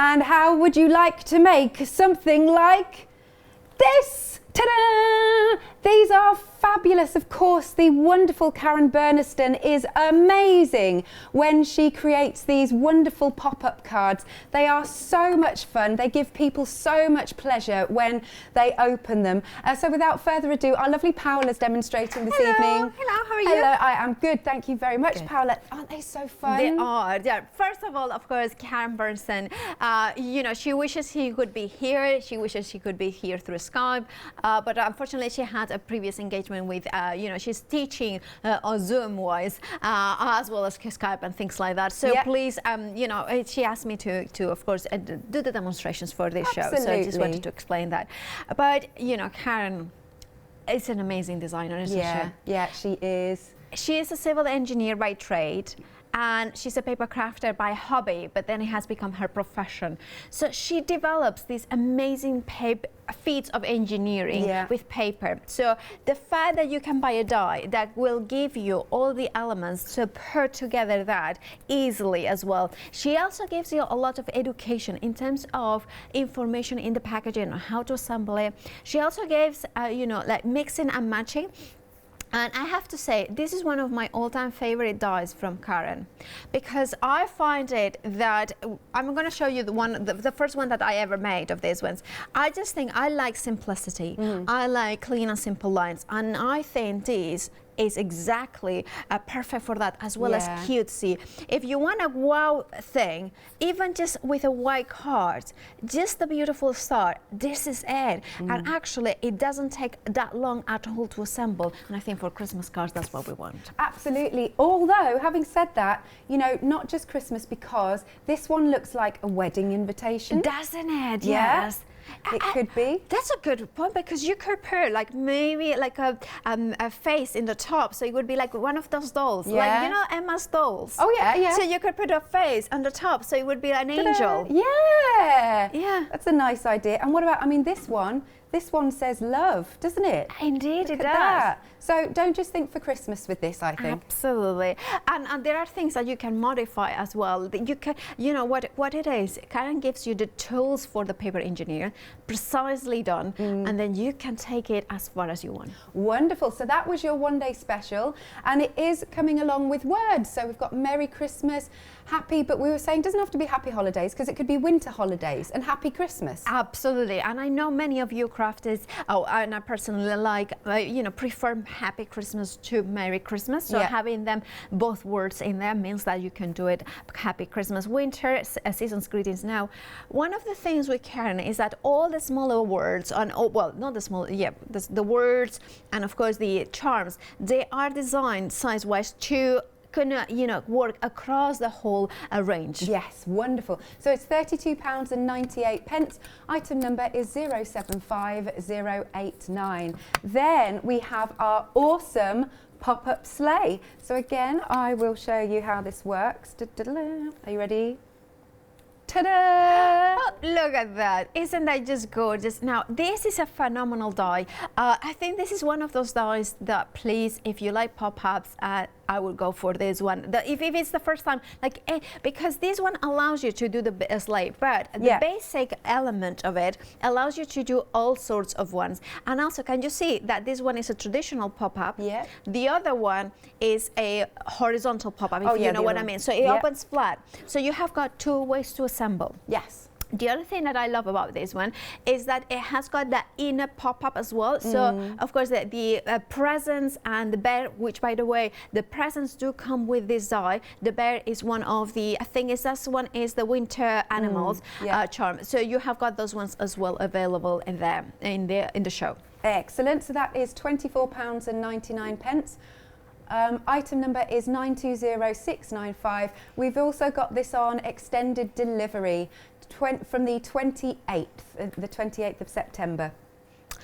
And how would you like to make something like this? Ta-da! These are fabulous. Of course, the wonderful Karen Burniston is amazing when she creates these wonderful pop-up cards. They are so much fun. They give people so much pleasure when they open them. So without further ado, our lovely Paula's demonstrating this evening. Hello, how are you? Hello, I am good. Thank you very much, Paula. Aren't they so fun? They are. Yeah. First of all, of course, Karen Burniston, you know, she wishes she could be here. She wishes she could be here through Skype, but unfortunately, she had a previous engagement with, you know, she's teaching on Zoom-wise, as well as Skype and things like that. So please, you know, she asked me to of course, do the demonstrations for this show. So I just wanted to explain that. But, you know, Karen is an amazing designer, isn't she? Yeah, she is. She is a civil engineer by trade. And she's a paper crafter by hobby, but then it has become her profession. So she develops these amazing feats of engineering with paper. So the fact that you can buy a die that will give you all the elements to put together that easily as well. She also gives you a lot of education in terms of information in the packaging on how to assemble it. She also gives, you know, like mixing and matching. And I have to say, this is one of my all-time favorite dies from Karen, because I find it that I'm going to show you the first one that I ever made of these ones. I just think I like simplicity. I like clean and simple lines, and I think these is exactly perfect for that, as well as cutesy. If you want a wow thing, even just with a white card, just the beautiful star, this is it. And actually, it doesn't take that long at all to assemble. And I think for Christmas cards, that's what we want. Absolutely. Although, having said that, you know, not just Christmas, because this one looks like a wedding invitation. Doesn't it? Yeah. Yes. It could be. That's a good point, because you could put like maybe like a face in the top, so it would be like one of those dolls, like, you know, Emma's dolls. Oh yeah, yeah. So you could put a face on the top, so it would be an angel. Yeah. Yeah. That's a nice idea. And what about, I mean, this one says love, doesn't it? Indeed, Look it at does. that. So don't just think for Christmas with this, I think. Absolutely. And there are things that you can modify as well. You can, you know what it is. Karen gives you the tools for the paper engineer, precisely done, and then you can take it as far as you want. Wonderful. So that was your one-day special, and it is coming along with words. So we've got Merry Christmas, Happy, but we were saying it doesn't have to be Happy Holidays, because it could be Winter Holidays, and Happy Christmas. Absolutely. And I know many of you crafters, and I personally like, you know, prefer Happy Christmas to Merry Christmas. So having them both words in there means that you can do it Happy Christmas, Winter, Season's Greetings. Now, one of the things with Karen is that all the smaller words, well, not the small, the words, and of course the charms, they are designed size-wise to you know, work across the whole range. Yes, wonderful. So it's £32.98. Item number is 075089. Then we have our awesome pop-up sleigh. So again, I will show you how this works. Are you ready? Ta-da! Oh, look at that. Isn't that just gorgeous? Now, this is a phenomenal die. I think this is one of those dies that, please, if you like pop-ups, I would go for this one. If it's the first time, like, because this one allows you to do the sleigh, but the basic element of it allows you to do all sorts of ones. And also, can you see that this one is a traditional pop-up? Yeah. The other one is a horizontal pop-up, if you know what I mean. So it opens flat. So you have got two ways to assemble. Yes. The other thing that I love about this one is that it has got the inner pop-up as well. So, of course, the presents and the bear, which, by the way, the presents do come with this die. The bear is one of the, I think this one is the winter animals charm. So you have got those ones as well available in there, in the show. Excellent. So that is £24.99. Item number is 920695. We've also got this on extended delivery from the 28th of September.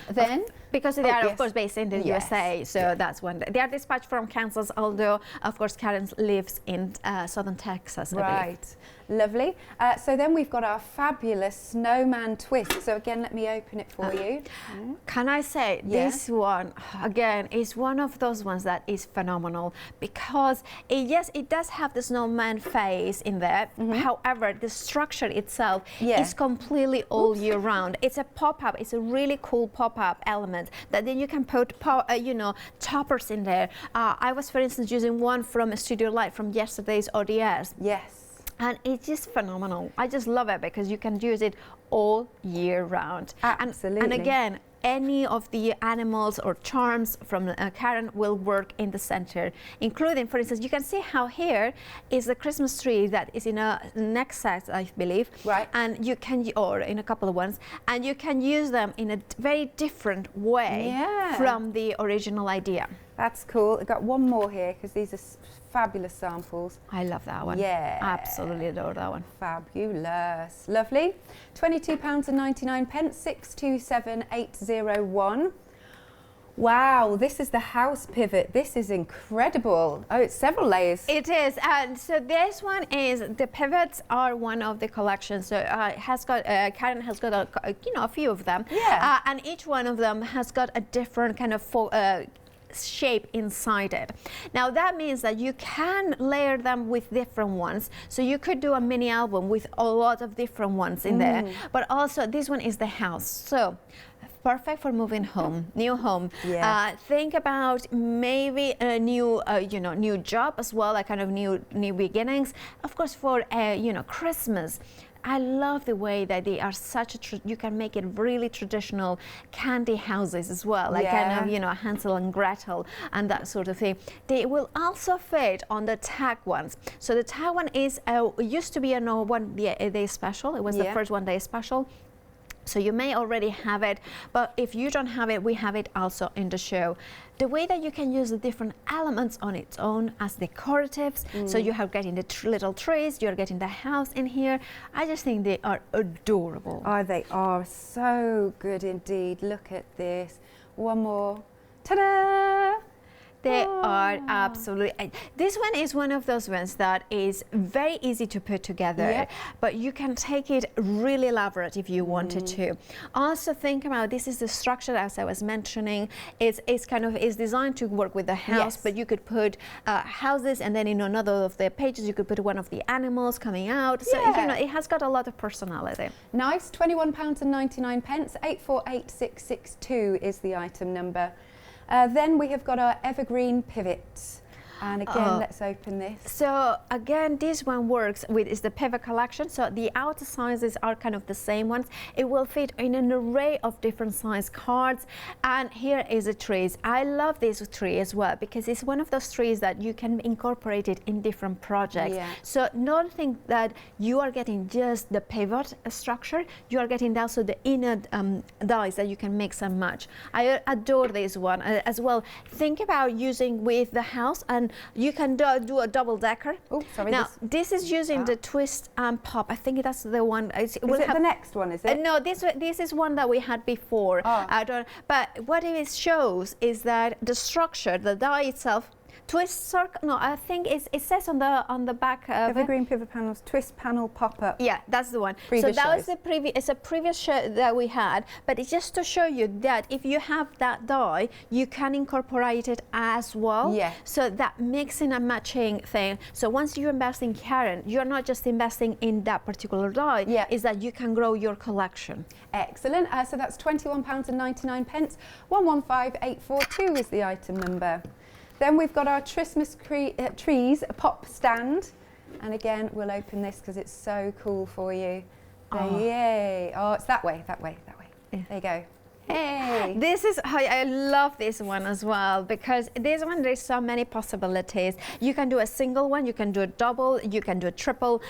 Then, because they are of course based in the USA, so that's one. They are dispatched from Kansas, although of course Karen lives in southern Texas. Right. Lovely. So then we've got our fabulous Snowman Twist. So again, let me open it for you. Can I say, this one, again, is one of those ones that is phenomenal because, yes, it does have the snowman face in there. However, the structure itself is completely all year round. It's a pop-up. It's a really cool pop-up element that then you can put, you know, toppers in there. I was, for instance, using one from Studio Light from yesterday's ODS. Yes. And it's just phenomenal. I just love it because you can use it all year round. Absolutely. And again, any of the animals or charms from Karen will work in the center, including, for instance, you can see how here is the Christmas tree that is in a next set, I believe. Right. And you can, or in a couple of ones, and you can use them in a very different way from the original idea. That's cool. I've got one more here because these are fabulous samples. I love that one. Yeah. Absolutely adore that one. Fabulous. Lovely. £22.99, 627801. Wow, this is the house pivot. This is incredible. Oh, it's several layers. It is, and so this one is, the pivots are one of the collections. So it has got, Karen has got a few of them. Yeah. And each one of them has got a different kind of shape inside it. Now that means that you can layer them with different ones. So you could do a mini album with a lot of different ones in there. But also this one is the house. So perfect for moving home, new home. Yeah. Think about maybe a new, new job as well, like kind of new beginnings. Of course, for Christmas. I love the way that they are such a, you can make it really traditional candy houses as well, like kind of, Hansel and Gretel and that sort of thing. They will also fit on the tag ones. So the tag one is, used to be a one day special. It was the first one day special. So you may already have it, but if you don't have it, we have it also in the show. The way that you can use the different elements on its own as decoratives, so you are getting the little trees, you're getting the house in here. I just think they are adorable. Oh, they are so good indeed. Look at this. One more. Ta-da! They are absolutely. This one is one of those ones that is very easy to put together, but you can take it really elaborate if you wanted to. Also think about, this is the structure as I was mentioning. It's designed to work with the house, but you could put houses, and then in another of the pages you could put one of the animals coming out. So it has got a lot of personality. Nice. £21.99, 848662 is the item number. Then we have got our Evergreen Pivot. And again, let's open this. So again, this one works with, is the pivot collection. So the outer sizes are kind of the same ones. It will fit in an array of different size cards. And here is a trees. I love this tree as well because it's one of those trees that you can incorporate it in different projects. So don't think that you are getting just the pivot structure. You are getting also the inner dies that you can mix and match. I adore this one as well. Think about using with the house, and you can do a double decker. Oh, sorry. Now this is using the twist and pop. I think that's the one. Is it the next one? Is it? No, this is one that we had before. But what it shows is that the structure, the die itself. Twist circle. No, I think it says on the back. Evergreen Pivot panels, twist panel pop up. Yeah, that's the one. Previous so that shows. was the previous. It's a previous show that we had, but it's just to show you that if you have that die, you can incorporate it as well. Yeah. So that mixing and matching thing. So once you invest in Karen, you're not just investing in that particular die. Yeah. Is that you can grow your collection. Excellent. So that's £21.99. 115842 is the item number. Then we've got our Christmas trees pop stand. And again, we'll open this because it's so cool for you. Yay. Oh, it's that way. Yeah. There you go. Hey! This is how I love this one as well, because this one there's so many possibilities. You can do a single one, you can do a double, you can do a triple.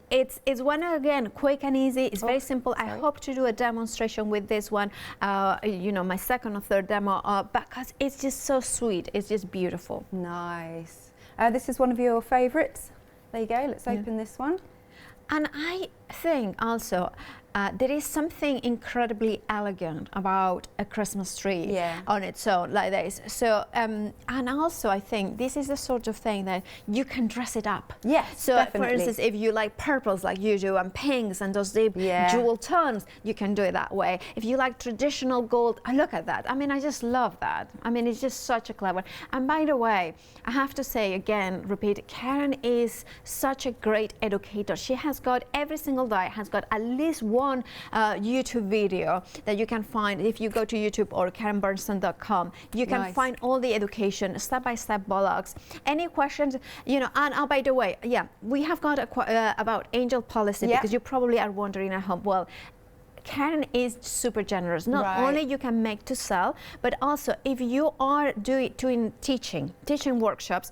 It's one again quick and easy. It's very simple. I hope to do a demonstration with this one. My second or third demo, because it's just so sweet. It's just beautiful. Nice. This is one of your favorites. There you go. Let's open this one. And I think also, there is something incredibly elegant about a Christmas tree on its own like this. So, and also I think this is the sort of thing that you can dress it up. Yes, so definitely. For instance, if you like purples like you do and pinks and those deep jewel tones, you can do it that way. If you like traditional gold, look at that. I mean, I just love that. I mean, it's just such a clever. And by the way, I have to say again, repeat, Karen is such a great educator. She has got every single die has got at least one YouTube video that you can find if you go to YouTube or KarenBurniston.com. You can find all the education, step-by-step blogs. Any questions, you know, and by the way, we have got about angel policy because you probably are wondering at home, well, Karen is super generous. Not only you can make to sell, but also if you are doing teaching workshops,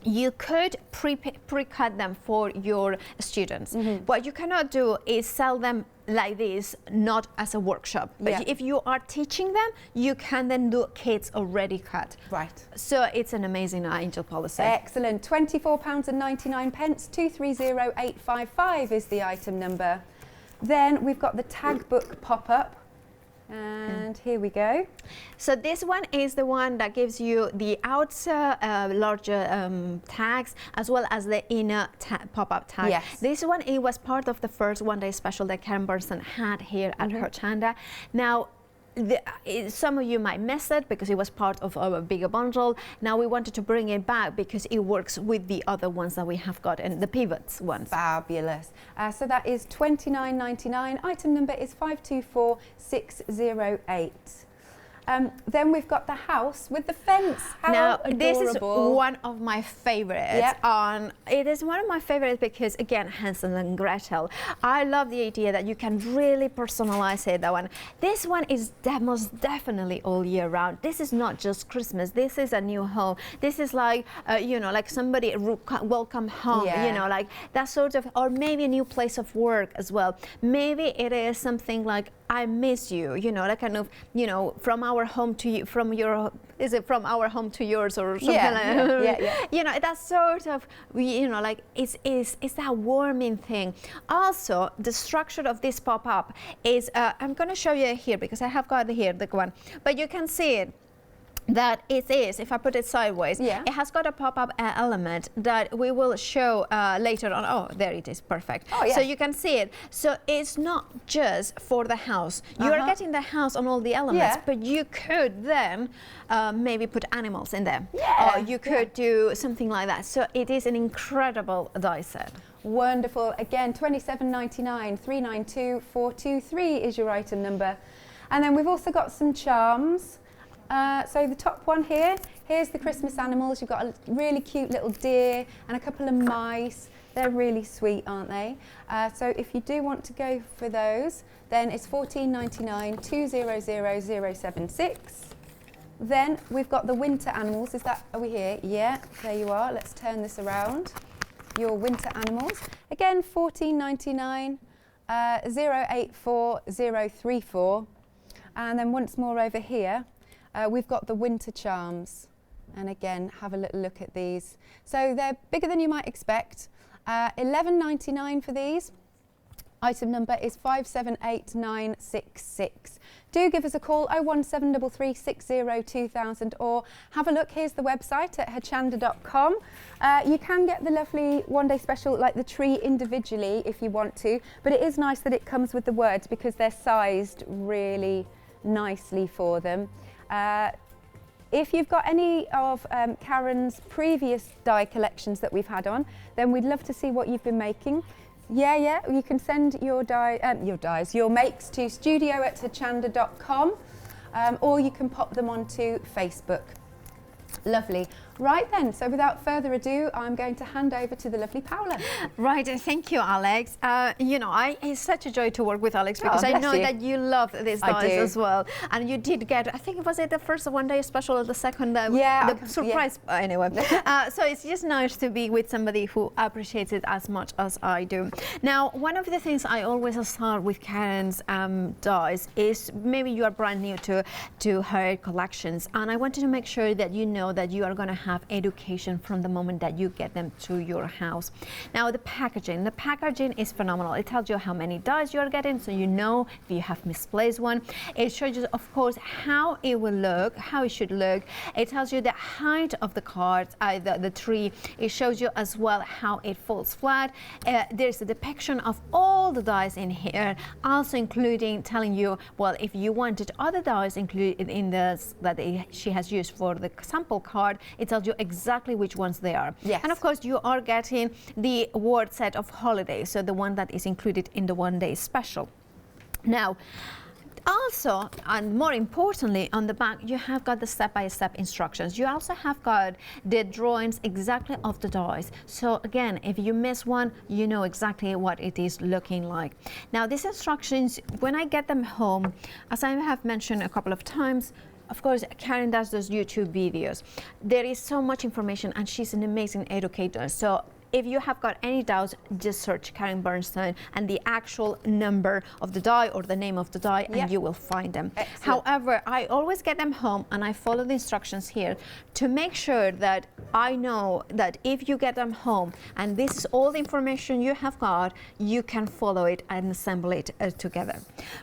you could pre-cut them for your students. What you cannot do is sell them like this, not as a workshop. But if you are teaching them, you can then do kits already cut. Right. So it's an amazing angel policy. Excellent. £24.99. 230855 is the item number. Then we've got the tag book pop-up. And here we go. So this one is the one that gives you the outer larger tags as well as the inner pop-up tag. Yes. This one, it was part of the first one-day special that Karen Burniston had here at Hochanda. Now, some of you might miss it because it was part of a bigger bundle. Now we wanted to bring it back because it works with the other ones that we have got and the pivots ones. Fabulous. So that is £29.99. Item number is 524608. Then we've got the house with the fence. How adorable. This is one of my favorites. It is one of my favorites because, again, Hansel and Gretel. I love the idea that you can really personalize it. That one. This one is most definitely all year round. This is not just Christmas. This is a new home. This is like, you know, like somebody welcome home. You know, like that sort of, or maybe a new place of work as well. Maybe it is something like, I miss you, you know, like kind of, you know, from our home to you, from our home to yours or something like that. You know, that sort of, you know, like it's that warming thing. Also, the structure of this pop-up is, I'm going to show you here because I have got here the one, but you can see it. That it is, if I put it sideways, it has got a pop-up element that we will show later on. Oh, there it is, perfect. So you can see it. So it's not just for the house. You are getting the house on all the elements, but you could then maybe put animals in there. Or you could do something like that. So it is an incredible die set. Wonderful. Again, £27.99. 392423 is your item number. And then we've also got some charms. So the top one here, here's the Christmas animals. You've got a really cute little deer and a couple of mice. They're really sweet, aren't they? So if you do want to go for those, then it's £14.99, 200076. Then we've got the winter animals. Are we here? Yeah, there you are. Let's turn this around. Your winter animals. Again, £14.99, 084034. And then once more over here, we've got the winter charms, and again, have a little look at these. So they're bigger than you might expect. £11.99 for these. Item number is 578966. Do give us a call, 01733 60 2000, or have a look. Here's the website at hochanda.com. You can get the lovely one-day special, like the tree, individually if you want to, but it is nice that it comes with the words because they're sized really nicely for them. If you've got any of Karen's previous die collections that we've had on, then we'd love to see what you've been making. You can send your makes to studio@hochanda.com, or you can pop them onto Facebook. Lovely. Right then, so without further ado, I'm going to hand over to the lovely Paula. Right, thank you, Alex. You know, it's such a joy to work with Alex because I know that you love these dies as well. And you did get, I think, was it the first one-day special or the second? The surprise, anyway. So it's just nice to be with somebody who appreciates it as much as I do. Now, one of the things I always start with Karen's dies is maybe you are brand new to her collections, and I wanted to make sure that you know know that you are going to have education from the moment that you get them to your house. Now the packaging is phenomenal. It tells you how many dies you are getting, so you know if you have misplaced one. It shows you, of course, how it will look, how it should look. It tells you the height of the cards, the tree. It shows you as well how it falls flat. There's a depiction of all the dies in here, also including telling you, well, if you wanted other dies included in this that she has used for the sample card, it tells you exactly which ones they are. Yes. And of course, you are getting the word set of holidays, so the one that is included in the one-day special. Now, also, and more importantly, on the back, you have got the step-by-step instructions. You also have got the drawings exactly of the dies. So again, if you miss one, you know exactly what it is looking like. Now, these instructions, when I get them home, as I have mentioned a couple of times, of course, Karen does those YouTube videos. There is so much information, and she's an amazing educator. So if you have got any doubts, just search Karen Burniston and the actual number of the die or the name of the die, and you will find them. Excellent. However, I always get them home and I follow the instructions here to make sure that I know that if you get them home and this is all the information you have got, you can follow it and assemble it together.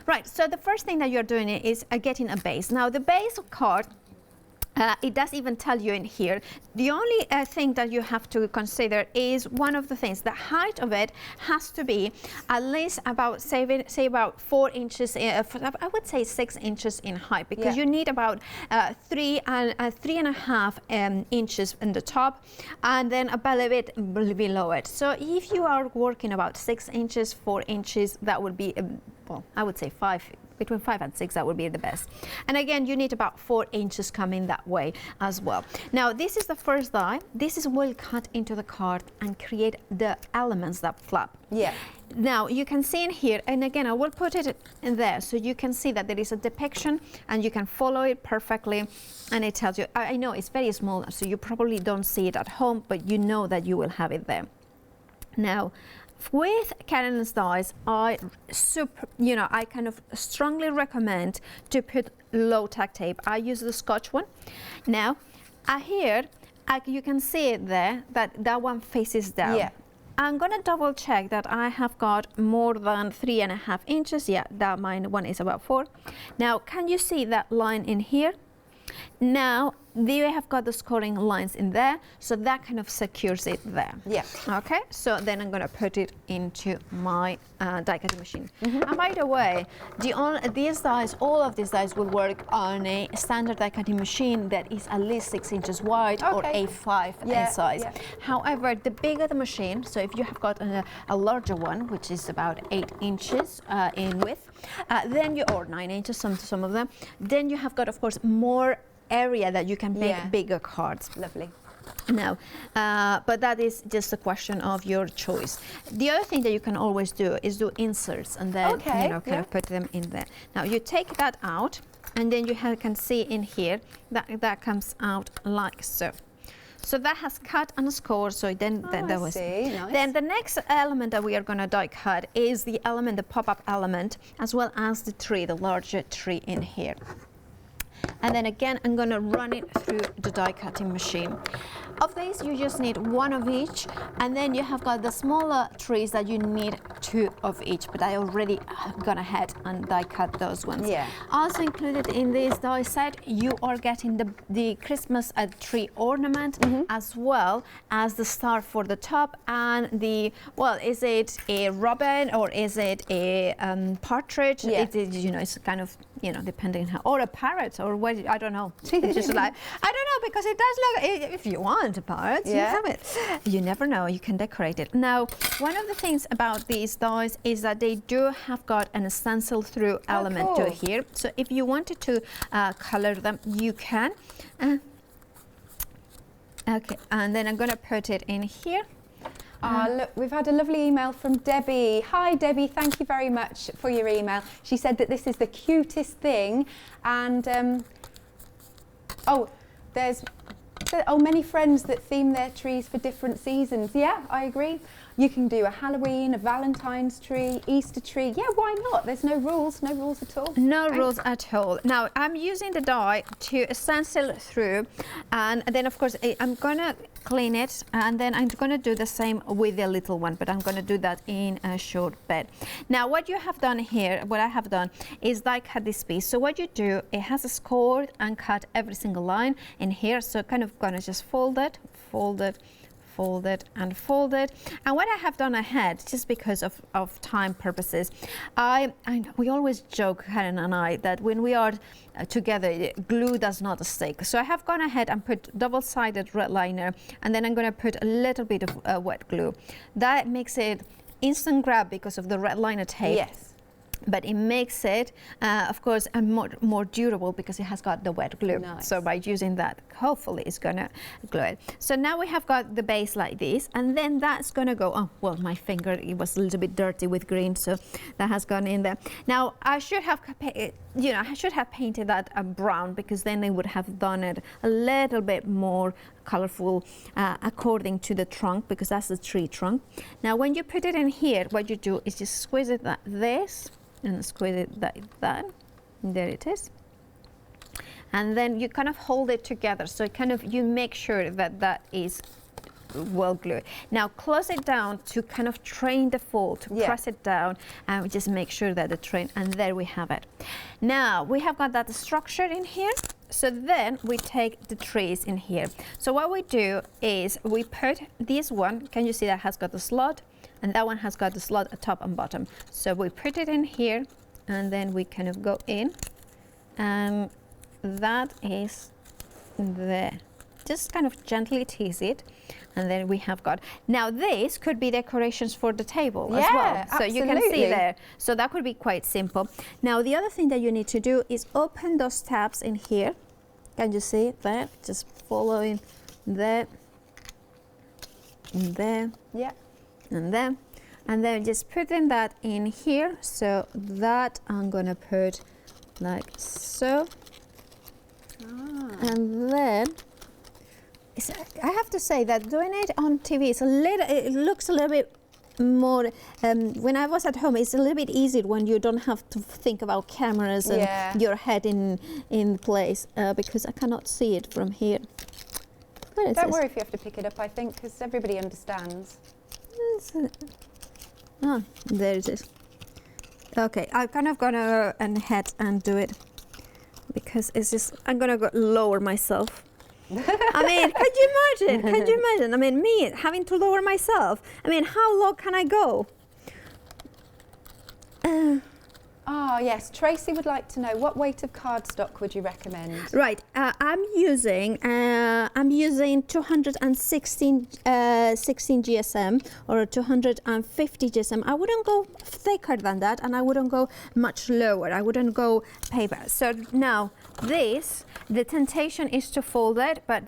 Right, so the first thing that you're doing is getting a base. Now, the base card, it does even tell you in here. The only thing that you have to consider is one of the things. The height of it has to be at least about, say about 4 inches, I would say 6 inches in height, because you need about 3.5 inches in the top, and then a little bit below it. So if you are working about 6 inches, 4 inches, that would be, well, I would say between 5 and 6, that would be the best. And again, you need about 4 inches coming that way as well. Now, this is the first die. This is will cut into the card and create the elements that flap. Yeah. Now, you can see in here, and again, I will put it in there so you can see that there is a depiction and you can follow it perfectly. And it tells you, I know it's very small, so you probably don't see it at home, but you know that you will have it there. Now, with Karen's dies, I kind of strongly recommend to put low tack tape. I use the Scotch one. Now, here, you can see it there, that one faces down. Yeah. I'm gonna double check that I have got more than 3.5 inches. Yeah, that mine one is about 4. Now, can you see that line in here? Now, they have got the scoring lines in there, so that kind of secures it there. Yeah. Okay, so then I'm going to put it into my die cutting machine. And by the way, these dies, all of these dies will work on a standard die cutting machine that is at least 6 inches wide or A5 in size. Yeah. However, the bigger the machine, so if you have got a larger one, which is about 8 inches in width, then or 9 inches, some of them, then you have got, of course, more area that you can make bigger cards. Lovely. No, but that is just a question of your choice. The other thing that you can always do is do inserts and then kind of put them in there. Now you take that out, and then you can see in here that comes out like so. So that has cut and scored. So then that was. Nice. Then the next element that we are going to die cut is the element, the pop-up element, as well as the tree, the larger tree in here. And then again, I'm going to run it through the die cutting machine. Of these, you just need 1 of each, and then you have got the smaller trees that you need 2 of each, but I already gone ahead and die cut those ones. Yeah. Also included in this die set, you are getting the Christmas tree ornament, as well as the star for the top, and the, well, is it a robin or is it a partridge? Yeah. It's kind of, depending how, or a parrot, or what, I don't know. It's just like, I don't know, because it does look, if you want a parrot, you have it. You never know, you can decorate it. Now, one of the things about these dies is that they do have got an stencil through element to here. So if you wanted to color them, you can. Okay, and then I'm going to put it in here. Look, we've had a lovely email from Debbie. Hi Debbie, thank you very much for your email. She said that this is the cutest thing, and there's many friends that theme their trees for different seasons. Yeah, I agree. You can do a Halloween, a Valentine's tree, Easter tree. Yeah, why not? There's no rules at all. No rules at all. Now I'm using the die to stencil through, and then of course I'm gonna clean it, and then I'm gonna do the same with the little one, but I'm gonna do that in a short bit. Now what you have done here, what I have done is die cut this piece. So what you do, it has a scored and cut every single line in here. So kind of gonna just fold it, fold it, fold it and fold it. And what I have done ahead, just because of time purposes, we always joke, Karen and I, that when we are together, glue does not stick. So I have gone ahead and put double-sided red liner, and then I'm going to put a little bit of wet glue. That makes it instant grab because of the red liner tape. Yes. But it makes it, of course, more durable because it has got the wet glue. Nice. So by using that, hopefully it's gonna glue it. So now we have got the base like this, and then that's gonna go, oh, well, my finger, it was a little bit dirty with green, so that has gone in there. Now, I should have, I should have painted that brown, because then they would have done it a little bit more colorful according to the trunk, because that's the tree trunk. Now, when you put it in here, what you do is just squeeze it like this, and squeeze it like that. There it is. And then you kind of hold it together. So you make sure that that is well glued. Now close it down to kind of train the fold, to press it down, and we just make sure that the train, and there we have it. Now we have got that structure in here. So then we take the trees in here. So what we do is we put this one, can you see that has got the slot? And that one has got the slot at top and bottom. So we put it in here, and then we kind of go in, and that is there. Just kind of gently tease it, and then we have got. Now this could be decorations for the table as well. So absolutely. you can see there. So that could be quite simple. Now the other thing that you need to do is open those tabs in here. Can you see that? Just following there, and there. Yeah. And then just putting that in here. So that I'm gonna put like so. And then I have to say that doing it on TV is it looks a little bit more. When I was at home, it's a little bit easier when you don't have to think about cameras and your head in place, because I cannot see it from here. Don't worry if you have to pick it up, I think, because everybody understands. Oh, there it is. Okay, I'm kind of gonna ahead and do it, because it's just, I'm gonna lower myself. I mean, could you imagine? Can you imagine? I mean, me having to lower myself. I mean, how low can I go? Oh yes, Tracy would like to know, what weight of cardstock would you recommend? Right, I'm using 216 16 GSM or 250 GSM. I wouldn't go thicker than that, and I wouldn't go much lower. I wouldn't go paper. So now this, the temptation is to fold it, but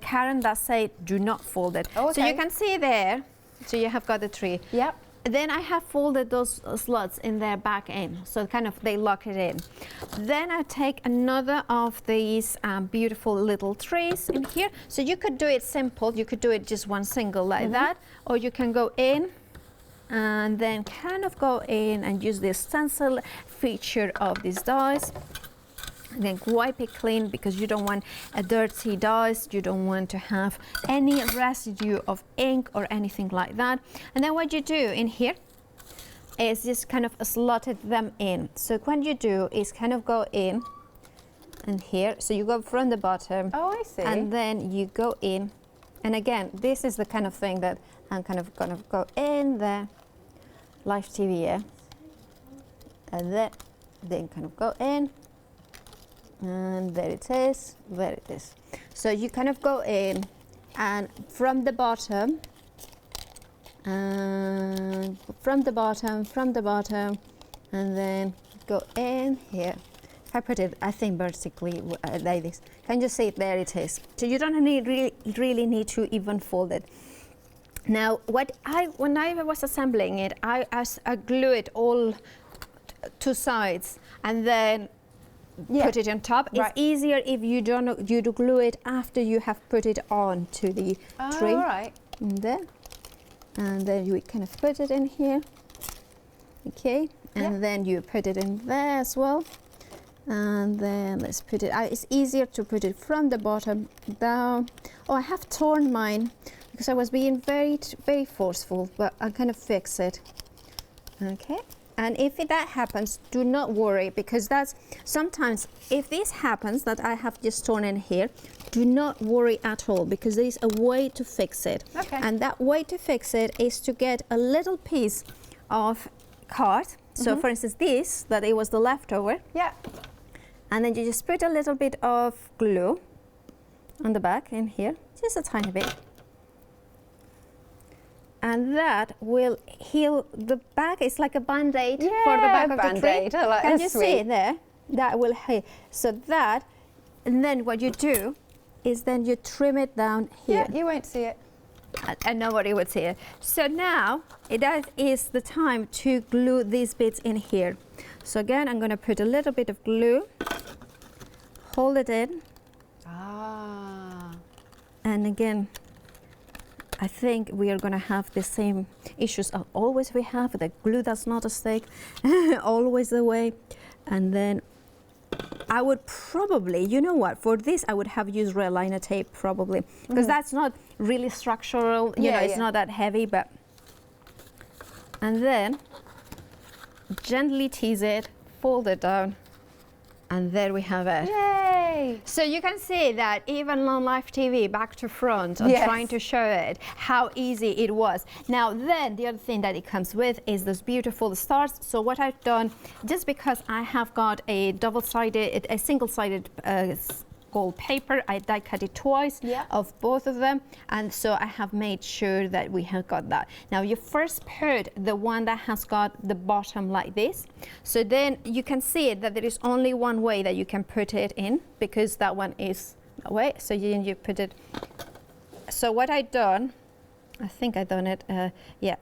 Karen does say do not fold it. Oh, okay. So you can see there. So you have got the tree. Yep. Then I have folded those slots in their back end, so kind of they lock it in. Then I take another of these beautiful little trees in here. So you could do it simple, you could do it just one single like that, or you can go in and then kind of go in and use the stencil feature of these dies. And then wipe it clean, because you don't want a dirty dies, you don't want to have any residue of ink or anything like that. And then what you do in here is just kind of slotted them in. So what you do is kind of go in and here, so you go from the bottom. Oh, I see. And then you go in, and again, this is the kind of thing that I'm kind of gonna go in there, live TV, yeah, and then kind of go in. And there it is, there it is. So you kind of go in, and from the bottom, and from the bottom, and then go in here. If I put it, I think vertically like this. Can you see it? There it is. So you don't really need to even fold it. Now, when I was assembling it, I glue it all two sides, and then put it on top. Right. It's easier if you do glue it after you have put it on to the tree. All right. And And then you kind of put it in here. Okay, and then you put it in there as well. And then let's put it, it's easier to put it from the bottom down. Oh, I have torn mine because I was being very forceful, but I'll kind of fix it. Okay, and if that happens, do not worry, because that's sometimes, if this happens that I have just torn in here, do not worry at all, because there is a way to fix it. Okay. And that way to fix it is to get a little piece of card. So for instance, this, that it was the leftover. Yeah. And then you just put a little bit of glue on the back in here, just a tiny bit. And that will heal the back. It's like a band-aid for the back of the tree. I like Can that. you see it there? That will heal. So that, and then what you do is then you trim it down here. Yeah, you won't see it. And nobody would see it. So now that is the time to glue these bits in here. So again, I'm going to put a little bit of glue, hold it in, and again, I think we are going to have the same issues always we have. The glue does not stick, always the way. And then I would probably, you know what, for this I would have used red liner tape probably, because that's not really structural, you know, it's not that heavy, but. And then gently tease it, fold it down, and there we have it. Yay! So you can see that even on live TV, back to front, I'm trying to show it how easy it was. Now then, the other thing that it comes with is this beautiful stars. So what I've done, just because I have got a double-sided, a single-sided gold paper, I die cut it twice of both of them, and so I have made sure that we have got that. Now you first put the one that has got the bottom like this, so then you can see it that there is only one way that you can put it in, because that one is that way. So you put it. So what I done, I think I done it.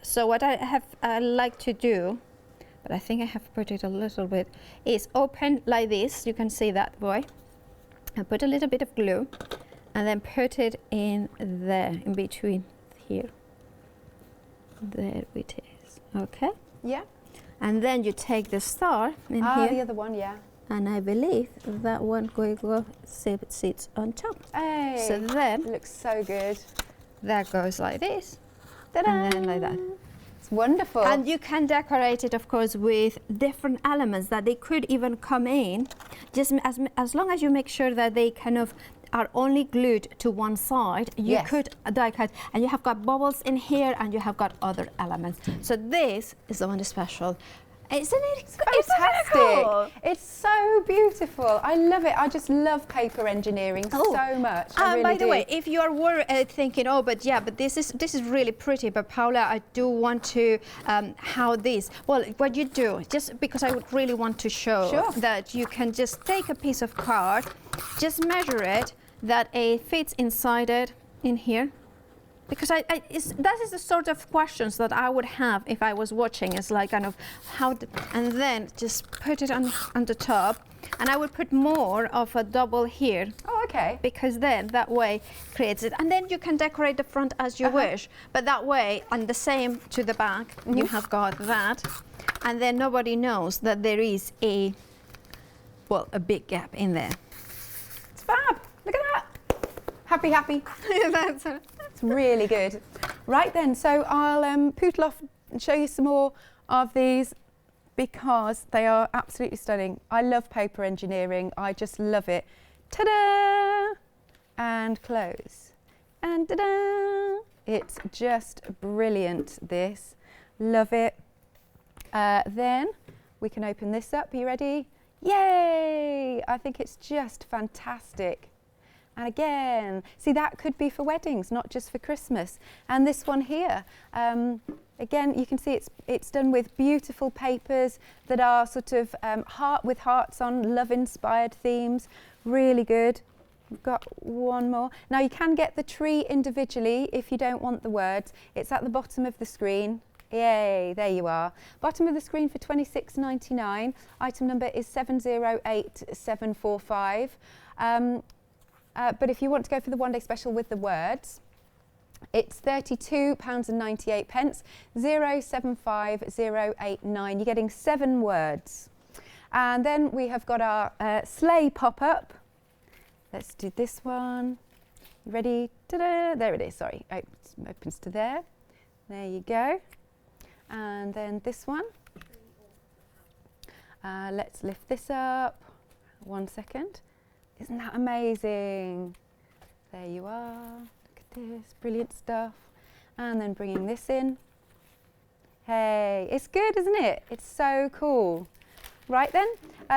So what I like to do, but I think I have put it a little bit, is open like this. You can see that way. And put a little bit of glue, and then put it in there, in between here. There it is. Okay. Yeah. And then you take the star in here. The other one, yeah. And I believe that one going to go sits on top. Hey. So then It looks so good. that goes like this, Ta-da! and then like that. It's wonderful. And you can decorate it, of course, with different elements that they could even come in, just as long as you make sure that they kind of are only glued to one side. You could die cut, and you have got bubbles in here, and you have got other elements. So this is the one that's special. Isn't it Fantastic. cool? It's so beautiful. I love it. I just love paper engineering so much. I really by the do. way, if you are thinking, oh, but this is really pretty, but Paula, I do want to how this. Well, what you do, just because I would really want to show that you can just take a piece of card, just measure it, that it fits inside it in here. Because that is the sort of questions that I would have if I was watching. It's like kind of and then just put it on the top, and I would put more of a double here. Oh, okay. Because then that way creates it, and then you can decorate the front as you wish. But that way, and the same to the back, you have got that, and then nobody knows that there is a big gap in there. It's fab. Look at that. Happy, happy. That's It's really good. Right then, so I'll poodle off and show you some more of these, because they are absolutely stunning. I love paper engineering. I just love it. Ta-da! And close. And ta-da! It's just brilliant, this. Love it. Then we can open this up. Are you ready? Yay! I think it's just fantastic. And again, see, that could be for weddings, not just for Christmas. And this one here, again, you can see it's done with beautiful papers that are sort of with hearts on, love-inspired themes. Really good. We've got one more. Now, you can get the tree individually if you don't want the words. It's at the bottom of the screen. Yay, there you are. Bottom of the screen for $26.99. Item number is 708745. But if you want to go for the one-day special with the words, It's £32.98, 075089. You're getting 7 words. And then we have got our Sleigh pop-up. Let's do this one. You ready? Ta-da! There it is, sorry. Opens to there. There you go. And then this one. Let's lift this up. 1 second. Isn't that amazing? There you are. Look at this, brilliant stuff. And then bringing this in. Hey, it's good, isn't it? It's so cool. Right then,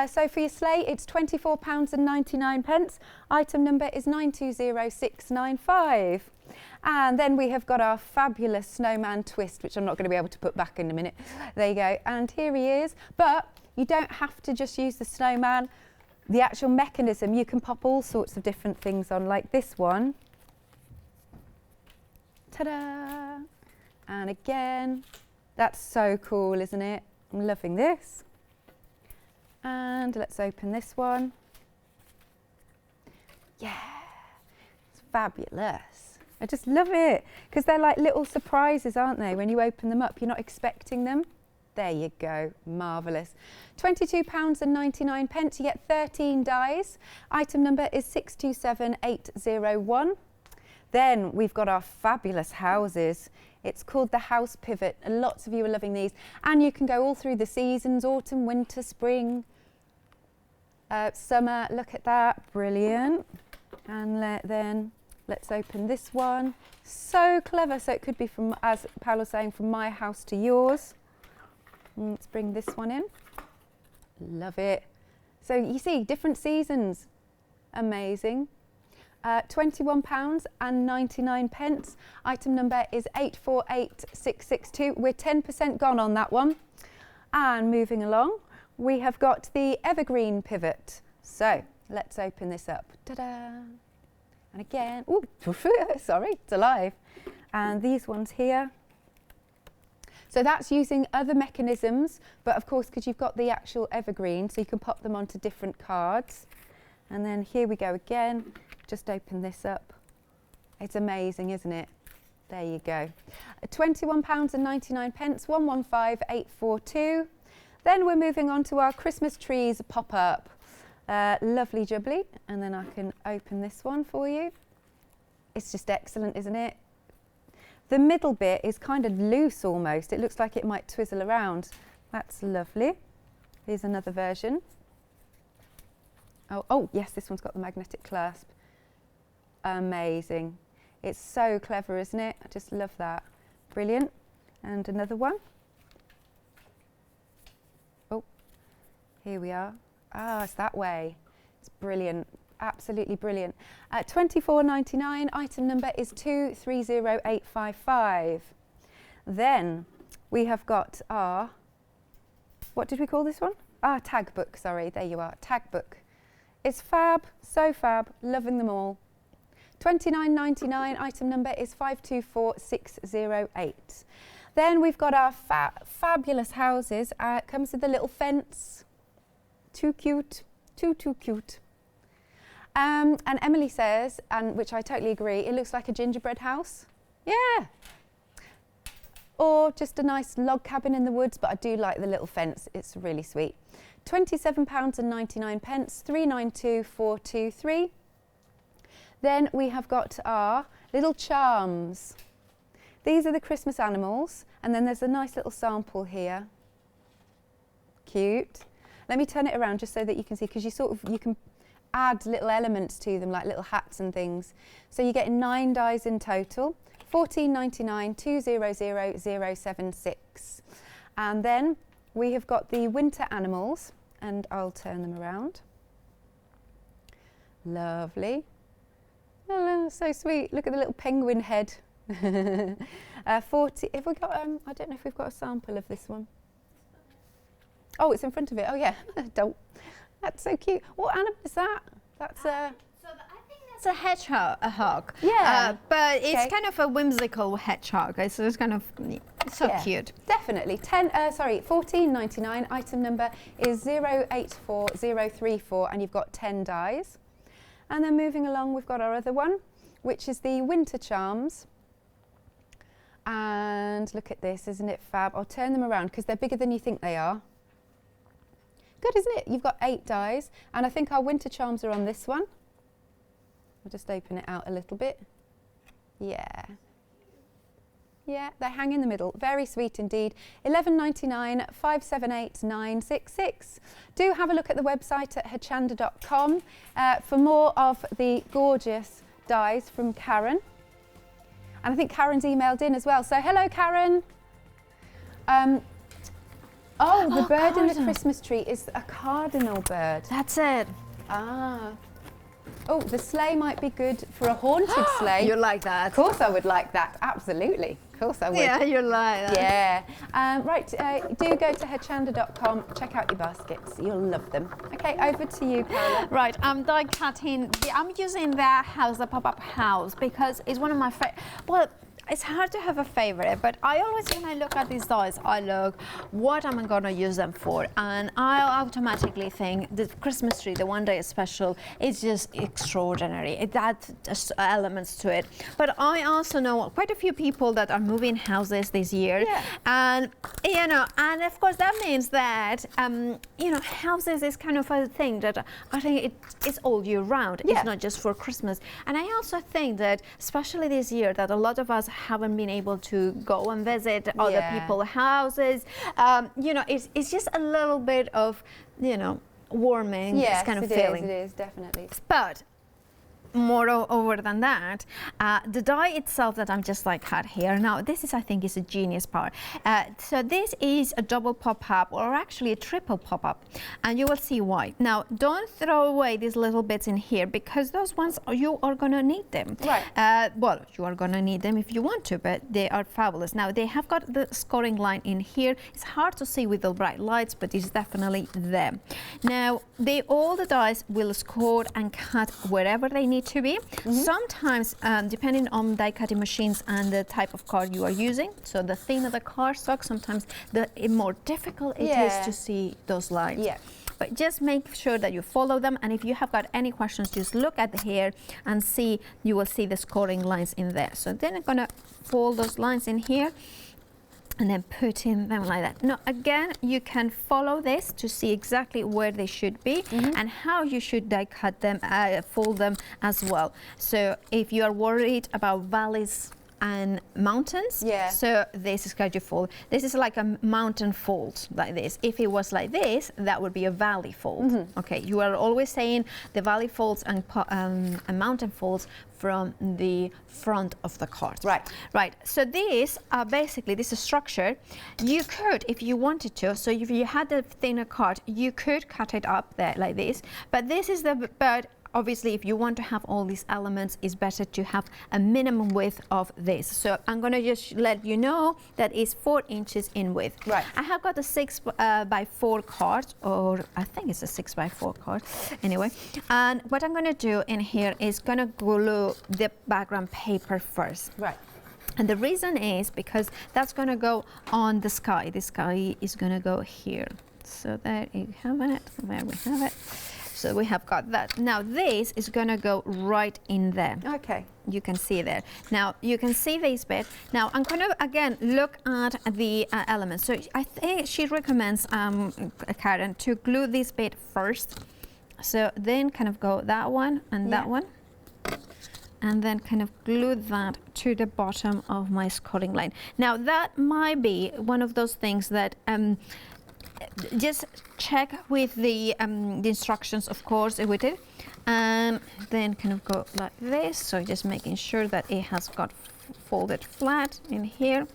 so for your sleigh, it's £24.99. Item number is 920695. And then we have got our fabulous Snowman Twist, which I'm not going to be able to put back in a minute. There you go. And here he is. But you don't have to just use the snowman. The actual mechanism, you can pop all sorts of different things on, like this one. Ta-da! And again, that's so cool, isn't it? I'm loving this. And let's open this one. Yeah, it's fabulous. I just love it, because they're like little surprises, aren't they? When you open them up, you're not expecting them. There you go, marvellous. £22.99, you get 13 dies. Item number is 627801. Then we've got our fabulous houses. It's called the House Pivot, and lots of you are loving these. And you can go all through the seasons, autumn, winter, spring, summer. Look at that, brilliant. And then let's open this one. So clever, so it could be from, as Paula was saying, from my house to yours. Let's bring this one in. Love it. So you see, different seasons. Amazing. £21.99. Item number is 848662. We're 10% gone on that one. And moving along, we have got the Evergreen Pivot. So let's open this up. Ta-da! And again, ooh, sorry, it's alive. And these ones here. So that's using other mechanisms, but of course, because you've got the actual evergreen, so you can pop them onto different cards. And then here we go again. Just open this up. It's amazing, isn't it? There you go. £21.99, 115842. Then we're moving on to our Christmas trees pop-up. Lovely jubbly. And then I can open this one for you. It's just excellent, isn't it? The middle bit is kind of loose almost. It looks like it might twizzle around. That's lovely. Here's another version. Oh, yes, this one's got the magnetic clasp. Amazing. It's so clever, isn't it? I just love that. Brilliant. And another one. Oh, here we are. Ah, it's that way. It's brilliant. Absolutely brilliant. £24.99, item number is 230855. Then we have got our, what did we call this one? Ah, tag book, sorry, there you are, tag book. It's fab, so fab, loving them all. £29.99, item number is 524608. Then we've got our fabulous houses. It comes with a little fence. Too cute, too cute. And Emily says, and which I totally agree, it looks like a gingerbread house. Yeah. Or just a nice log cabin in the woods, but I do like the little fence. It's really sweet. £27.99, 392423. Then we have got our little charms. These are the Christmas animals, and then there's a nice little sample here. Cute. Let me turn it around just so that you can see, because you can add little elements to them, like little hats and things. So you're getting 9 dies in total. £14.99, 200076. And then we have got the winter animals, and I'll turn them around. Lovely. Oh, so sweet. Look at the little penguin head. 40. Have we got? I don't know if we've got a sample of this one. Oh, it's in front of it. Oh yeah. Don't. That's so cute. What animal is that? That's a. I think that's a hedgehog. Yeah. But it's kind of a whimsical hedgehog. So it's kind of so cute. Definitely. £14.99. Item number is 084034, and you've got 10 dies. And then moving along, we've got our other one, which is the winter charms. And look at this, isn't it fab? I'll turn them around because they're bigger than you think they are. Good, isn't it? You've got 8 dies, and I think our winter charms are on this one. I'll just open it out a little bit. Yeah. Yeah, they hang in the middle. Very sweet indeed. $11.99, 578966. Do have a look at the website at hochanda.com for more of the gorgeous dies from Karen. And I think Karen's emailed in as well. So hello, Karen. Oh, the bird in the Christmas tree is a cardinal bird. That's it. Ah. Oh, the sleigh might be good for a haunted sleigh. You like that? Of course I would like that. Absolutely. Of course I would. Yeah, you like that. Yeah. Right, do go to hochanda.com, check out your baskets. You'll love them. Okay, over to you, Paula. Right, I'm die cutting. I'm using the house, the pop-up house, because it's one of my favorite. Well, it's hard to have a favorite, but I always, when I look at these dies, I look what am I going to use them for, and I automatically think the Christmas tree, the one day special, is just extraordinary. It adds just elements to it. But I also know quite a few people that are moving houses this year, and you know, and of course that means that you know, houses is kind of a thing that I think it's all year round. It's not just for Christmas. And I also think that, especially this year, that a lot of us haven't been able to go and visit other people's houses. You know, it's just a little bit of, you know, warming, this kind of feeling. Yes, it is, definitely. But moreover than that, the die itself that I'm just like had here. Now this is, I think, is a genius part. So this is a double pop-up, or actually a triple pop-up, and you will see why. Now don't throw away these little bits in here, because those ones you are gonna need them. Right. Well, you are gonna need them if you want to, but they are fabulous. Now they have got the scoring line in here. It's hard to see with the bright lights, but it's definitely there. Now all the dies will score and cut wherever they need to be. Sometimes, depending on die cutting machines and the type of card you are using, so the thinner the cardstock, sometimes the more difficult it is to see those lines. But just make sure that you follow them, and if you have got any questions, just look at here and see, you will see the scoring lines in there. So then I'm gonna fold those lines in here and then put in them like that. Now again, you can follow this to see exactly where they should be and how you should die cut them, fold them as well. So if you are worried about valleys and mountains, so this is how you fold. This is like a mountain fold, like this. If it was like this, that would be a valley fold. Okay, you are always saying the valley folds and mountain folds from the front of the card. Right. So this, basically, this is structure. You could, if you wanted to, so if you had a thinner card, you could cut it up there like this. But this is the bird. Obviously, if you want to have all these elements, it's better to have a minimum width of this. So I'm going to just let you know that it's 4 inches in width. Right. I have got a 6x4 card, or I think it's a 6x4 card. Anyway, and what I'm going to do in here is going to glue the background paper first. Right. And the reason is because that's going to go on the sky. The sky is going to go here. So there you have it. There we have it. So we have got that. Now this is going to go right in there. Okay. You can see there. Now you can see this bit. Now I'm going to again look at the elements. So I think she recommends, Karen, to glue this bit first. So then kind of go that one and that one. And then kind of glue that to the bottom of my scoring line. Now that might be one of those things that just check with the instructions, of course, with it, and then kind of go like this. So just making sure that it has got folded flat in here,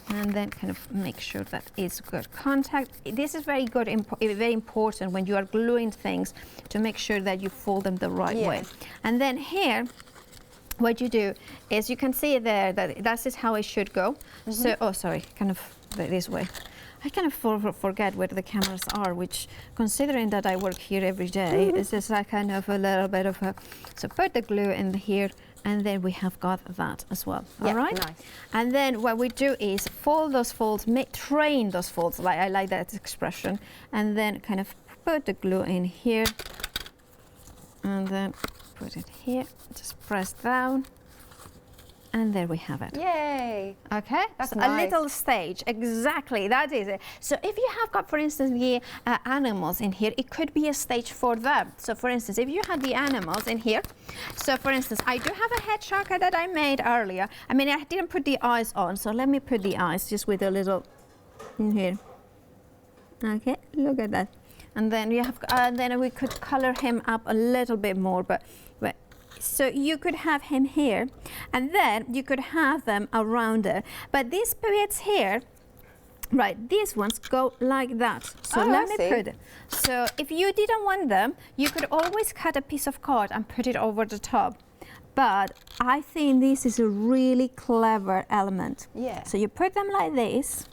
and then kind of make sure that it's good contact. This is very good, very important when you are gluing things, to make sure that you fold them the right way. And then here, what you do is, you can see there that that is how it should go. So, oh sorry, kind of this way. I kind of forget where the cameras are, which, considering that I work here every day, is just like kind of a little bit of a. So put the glue in here, and then we have got that as well. All right. Nice. And then what we do is fold those folds, train those folds. Like, I like that expression. And then kind of put the glue in here, and then put it here. Just press down. And there we have it. Yay! Okay, That's so nice. a little stage, exactly, that is it. So if you have got, for instance, the animals in here, it could be a stage for them. So for instance, if you had the animals in here, so for instance, I do have a hedgehog that I made earlier. I mean, I didn't put the eyes on, so let me put the eyes just with a little in here. Okay, look at that. And then you have, then we could color him up a little bit more, but so you could have him here, and then you could have them around there. But these bits here, right, these ones go like that. So let me put it. So if you didn't want them, you could always cut a piece of card and put it over the top. But I think this is a really clever element. Yeah. So you put them like this.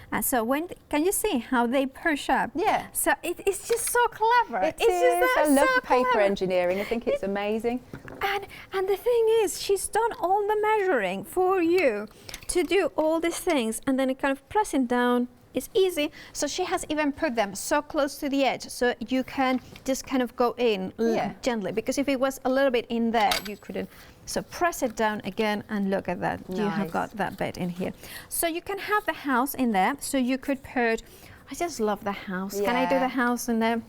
And so can you see how they push up? Yeah. So it's just so clever. It it's is. Just I love so the paper clever. engineering. I think it's amazing. And the thing is, she's done all the measuring for you to do all these things, and then it kind of pressing down. It's easy. So she has even put them so close to the edge, so you can just kind of go in gently. Because if it was a little bit in there, you couldn't. So press it down again, and look at that. Nice. You have got that bit in here. So you can have the house in there. So you could put. I just love the house. Can I do the house in there?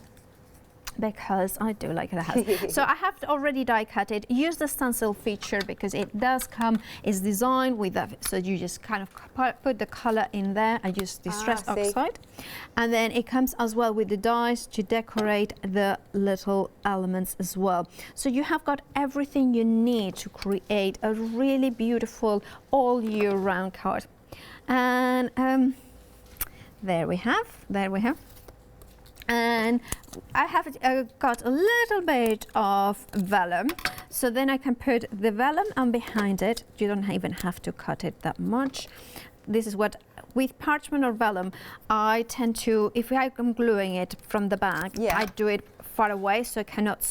Because I do like the house. So I have already die cut it. Use the stencil feature because it does come, it's designed with that. So you just kind of put the color in there. I use distress oxide. And then it comes as well with the dies to decorate the little elements as well. So you have got everything you need to create a really beautiful all year round card. And there we have. And I have got a little bit of vellum, so then I can put the vellum on behind it. You don't even have to cut it that much. This is what, with parchment or vellum, I tend to, if I'm gluing it from the back, I do it far away so it cannot,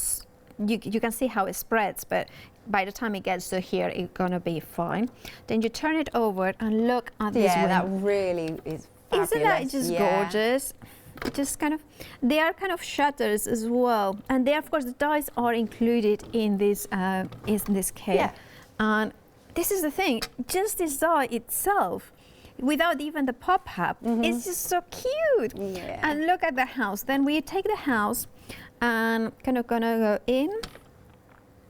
you can see how it spreads, but by the time it gets to here, it's gonna be fine. Then you turn it over and look at this window. Yeah, that really is fabulous. Isn't that just gorgeous? Just kind of, they are kind of shutters as well, and they, of course, the dies are included in this kit. Yeah. And this is the thing, just this die itself, without even the pop-up, it's just so cute. Yeah. And look at the house. Then we take the house and kind of gonna go in,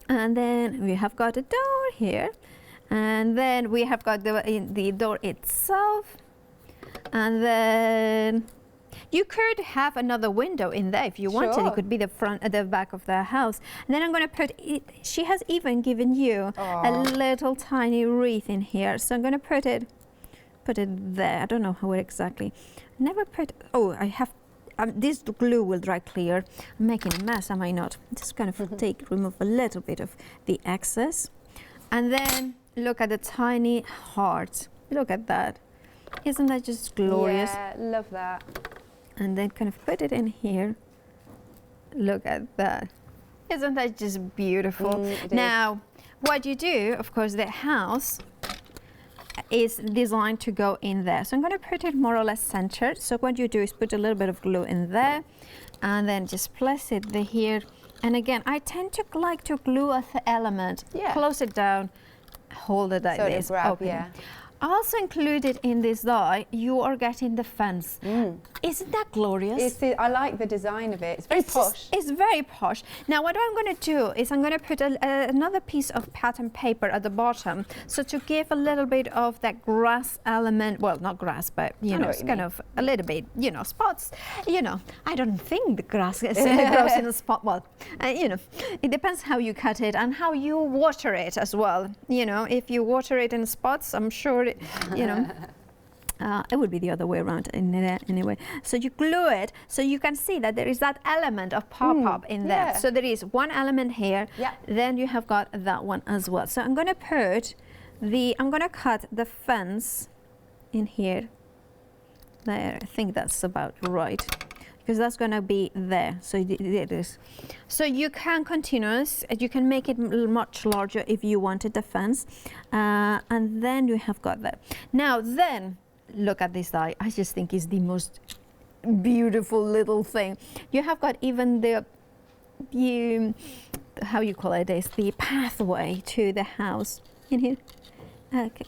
and then we have got a door here, and then we have got the door itself, and then you could have another window in there if you wanted. It could be the front, the back of the house. And then I'm going to put it. She has even given you a little tiny wreath in here. So I'm going to put it there. I don't know how exactly. Never put. Oh, I have. This glue will dry clear. I'm making a mess, am I not? Just kind of remove a little bit of the excess, and then look at the tiny heart. Look at that. Isn't that just glorious? Yeah, love that. And then kind of put it in here. Look at that. Isn't that just beautiful? Now, what you do, of course, the house is designed to go in there. So I'm going to put it more or less centered. So what you do is put a little bit of glue in there, and then just place it here. And again, I tend to like to glue an element, close it down, hold it like this, open. Also included in this die, you are getting the fence. Isn't that glorious? I like the design of it. It's very posh. It's very posh. Now what I'm going to do is I'm going to put another piece of pattern paper at the bottom, so to give a little bit of that grass element. Well, not grass, but you know, it's kind of a little bit, you know, spots. You know, I don't think the grass grows in a spot. Well, you know, it depends how you cut it and how you water it as well. You know, if you water it in spots, I'm sure you know, it would be the other way around in there anyway. So you glue it, so you can see that there is that element of pop-up in there. So there is one element here, then you have got that one as well. So I'm going to put I'm going to cut the fence in here. There, I think that's about right, because that's going to be there. So it is. So you can you can make it much larger if you wanted the fence, and then you have got that. Now then, look at this die. I just think it's the most beautiful little thing. You have got even the how you call it is the pathway to the house in here. Okay.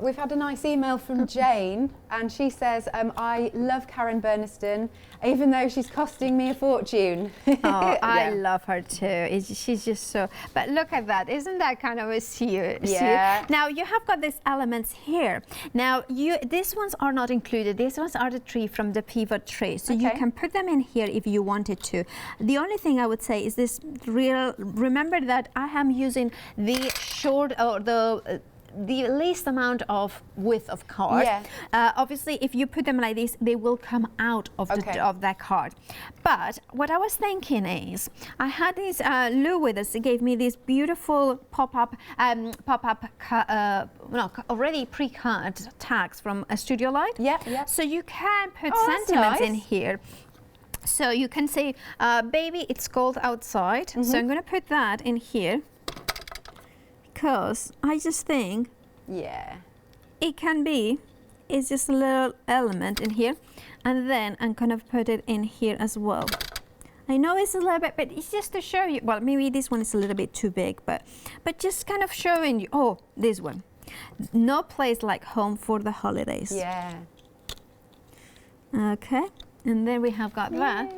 We've had a nice email from Jane, and she says, I love Karen Burniston, even though she's costing me a fortune. Oh, I love her too. She's just so, but look at that. Isn't that kind of a cute? Yeah. Now you have got these elements here. Now these ones are not included. These ones are the tree from the pivot tree. So you can put them in here if you wanted to. The only thing I would say is this remember that I am using the short or the least amount of width of card. Yeah. Obviously, if you put them like this, they will come out of of that card. But what I was thinking is, I had this Lou with us. He gave me these beautiful pop-up, already pre-cut tags from a Studio Light. Yeah, yeah. So you can put sentiments in here. So you can say, "Baby, it's cold outside." So I'm going to put that in here. Because I just think it can be, it's just a little element in here, and then I'm gonna put it in here as well. I know it's a little bit, but it's just to show you, well, maybe this one is a little bit too big, but just kind of showing you, oh, this one. No place like home for the holidays. Yeah. Okay, and then we have got that.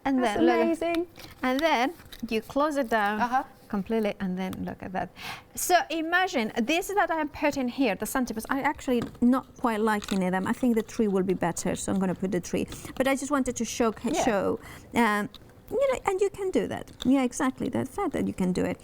And That's then amazing. And then you close it down. Completely, and then look at that. So imagine this that I put in here, the centerpiece. I actually not quite liking them. I think the tree will be better, so I'm going to put the tree. But I just wanted to show, you know, and you can do that. Yeah, exactly. The fact that you can do it.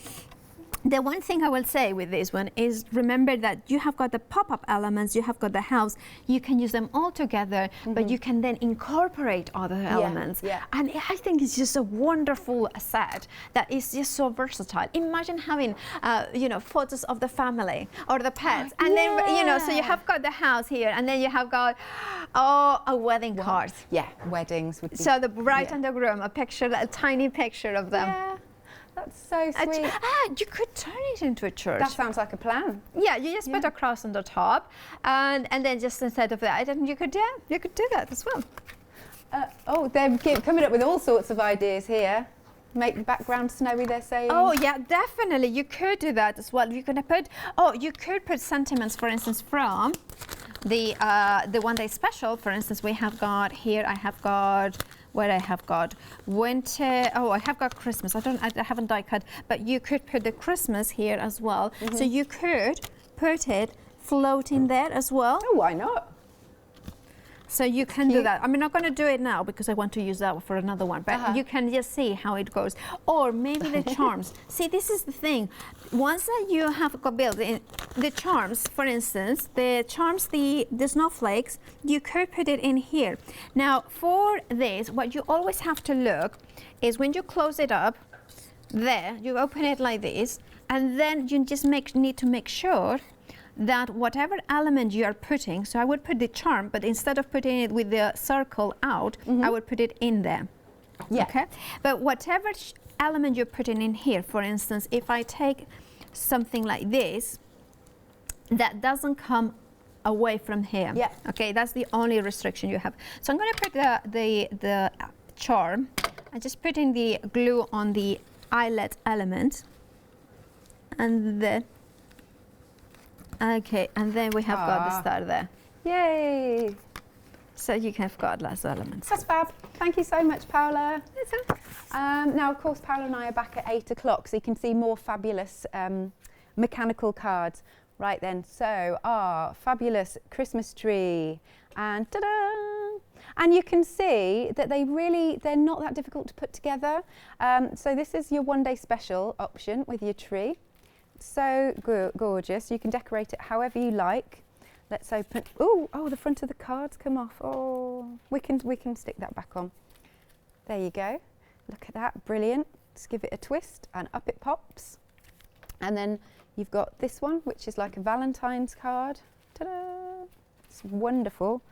The one thing I will say with this one is remember that you have got the pop-up elements, you have got the house, you can use them all together, but you can then incorporate other elements. And I think it's just a wonderful set that is just so versatile. Imagine having, you know, photos of the family or the pets, and then, you know, so you have got the house here, and then you have got, a wedding card. Yeah, weddings would be. So the bride and the groom, a tiny picture of them. Yeah. That's so sweet. You could turn it into a church. That sounds like a plan. Yeah, you just put a cross on the top, and then just instead of that, and you could do that as well. They're coming up with all sorts of ideas here. Make the background snowy, they're saying. Oh yeah, definitely. You could do that as well. You're gonna put. You could put sentiments, for instance, from the one day special. For instance, we have got here. I have got. What I have got winter. Oh, I have got Christmas. I haven't die cut, but you could put the Christmas here as well. So you could put it floating there as well. Oh, why not? So you can do that. I'm not going to do it now because I want to use that for another one, but you can just see how it goes. Or maybe the charms. See, this is the thing. Once that you have got built in the charms, for instance, the charms, the snowflakes, you could put it in here. Now, for this, what you always have to look is when you close it up, there, you open it like this, and then you just need to make sure that whatever element you are putting, so I would put the charm, but instead of putting it with the circle out, I would put it in there. Yeah. Okay. But whatever element you're putting in here, for instance, if I take something like this, that doesn't come away from here. Yeah. Okay. That's the only restriction you have. So I'm going to put the charm. I'm just putting the glue on the eyelet element, and then. Okay, and then we have got the star there. Yay! So you have got lots of elements. That's fab. Thank you so much, Paula. Now, of course, Paula and I are back at 8 o'clock, so you can see more fabulous mechanical cards. Right then, so our fabulous Christmas tree, and ta-da! And you can see that they're not that difficult to put together. So this is your one-day special option with your tree. So gorgeous. You can decorate it however you like. Let's open. Oh, the front of the cards come off. Oh, we can stick that back on. There you go. Look at that. Brilliant. Just give it a twist and up it pops. And then you've got this one, which is like a Valentine's card. Ta-da! It's wonderful.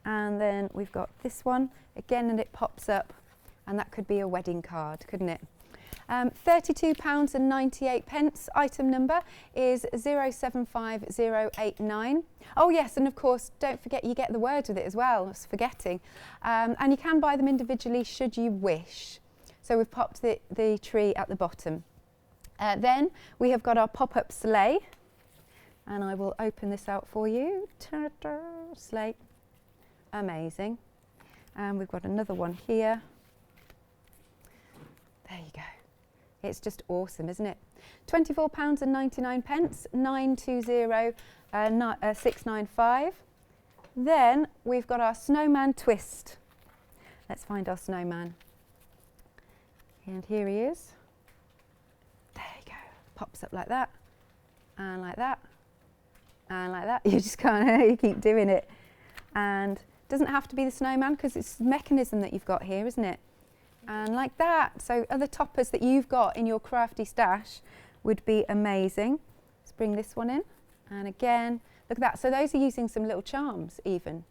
And then we've got this one again, and it pops up, and that could be a wedding card, couldn't it? £32.98. Item number is 075089. Oh yes, and of course, don't forget you get the words with it as well. I was forgetting. And you can buy them individually should you wish. So we've popped the tree at the bottom. Then we have got our pop-up sleigh, and I will open this out for you. Ta-da, sleigh, amazing. And we've got another one here. There you go. It's just awesome, isn't it? £24.99, 920-695. Then we've got our Snowman Twist. Let's find our snowman. And here he is. There you go. Pops up like that, and like that, and like that. You just can't, you keep doing it. And it doesn't have to be the snowman because it's the mechanism that you've got here, isn't it? And like that. So other toppers that you've got in your crafty stash would be amazing. Let's bring this one in. And again, look at that. So those are using some little charms even.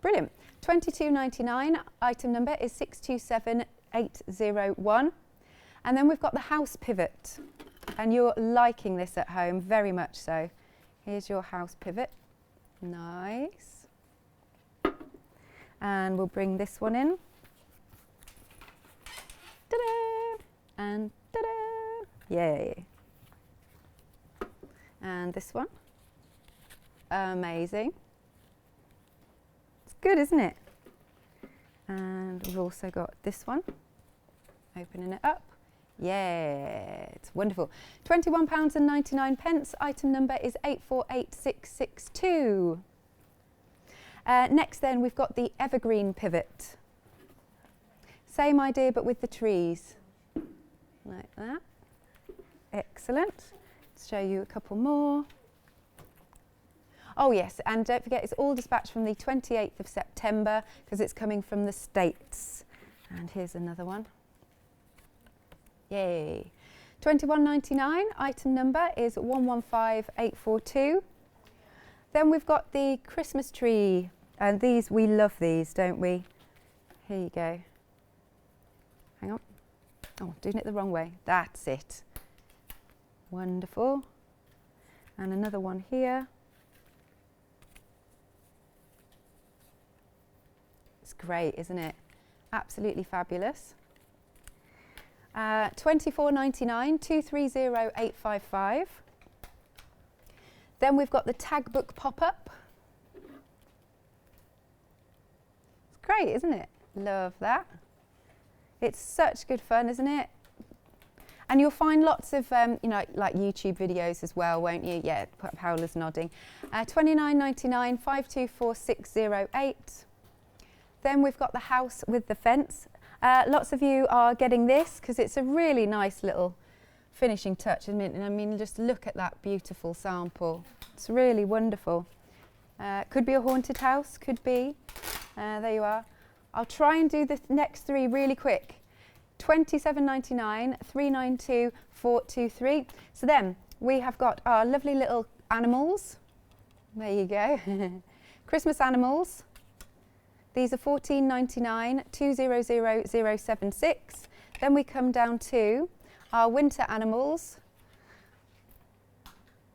Brilliant. £22.99. Item number is 627801. And then we've got the house pivot. And you're liking this at home, very much so. Here's your house pivot. Nice. And we'll bring this one in. Ta-da! And ta-da! Yay. And this one. Amazing. It's good, isn't it? And we've also got this one. Opening it up. Yeah, it's wonderful. £21.99. Item number is 848662. Next then, we've got the Evergreen Pivot. Same idea, but with the trees. Like that. Excellent. Let's show you a couple more. Oh yes, and don't forget it's all dispatched from the 28th of September because it's coming from the States. And here's another one. Yay. £21.99. Item number is 115842. Then we've got the Christmas tree. And these, we love these, don't we? Here you go. Hang on. Oh, doing it the wrong way. That's it. Wonderful. And another one here. It's great, isn't it? Absolutely fabulous. £24.99, 230855. Then we've got the tag book pop-up. It's great, isn't it? Love that. It's such good fun, isn't it? And you'll find lots of, you know, like YouTube videos as well, won't you? Yeah, Paula's nodding. £29.99, 524608. Then we've got the house with the fence. Lots of you are getting this because it's a really nice little finishing touch, isn't it? And I mean, just look at that beautiful sample. It's really wonderful. Could be a haunted house, could be. There you are. I'll try and do the next three really quick. £27.99, 392423. So then we have got our lovely little animals. There you go. Christmas animals. These are £14.99, 200076. Then we come down to our winter animals.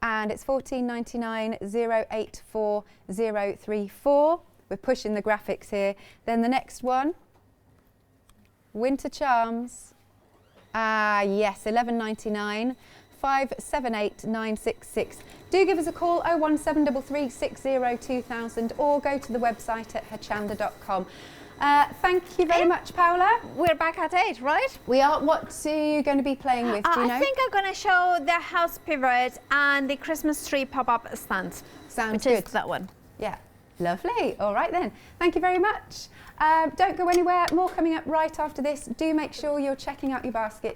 And it's £14.99, 084034. We're pushing the graphics here. Then the next one, winter charms. Yes, £11.99, 578966. Do give us a call, 01733 602000, or go to the website at hochanda.com. Thank you very much, Paula. We're back at 8, right? We are. What are you going to be playing with? Do you know? I think I'm going to show the house pivot and the Christmas tree pop-up stand. Sounds good. Which is that one. Yeah. Lovely. All right then. Thank you very much. Don't go anywhere. More coming up right after this. Do make sure you're checking out your basket.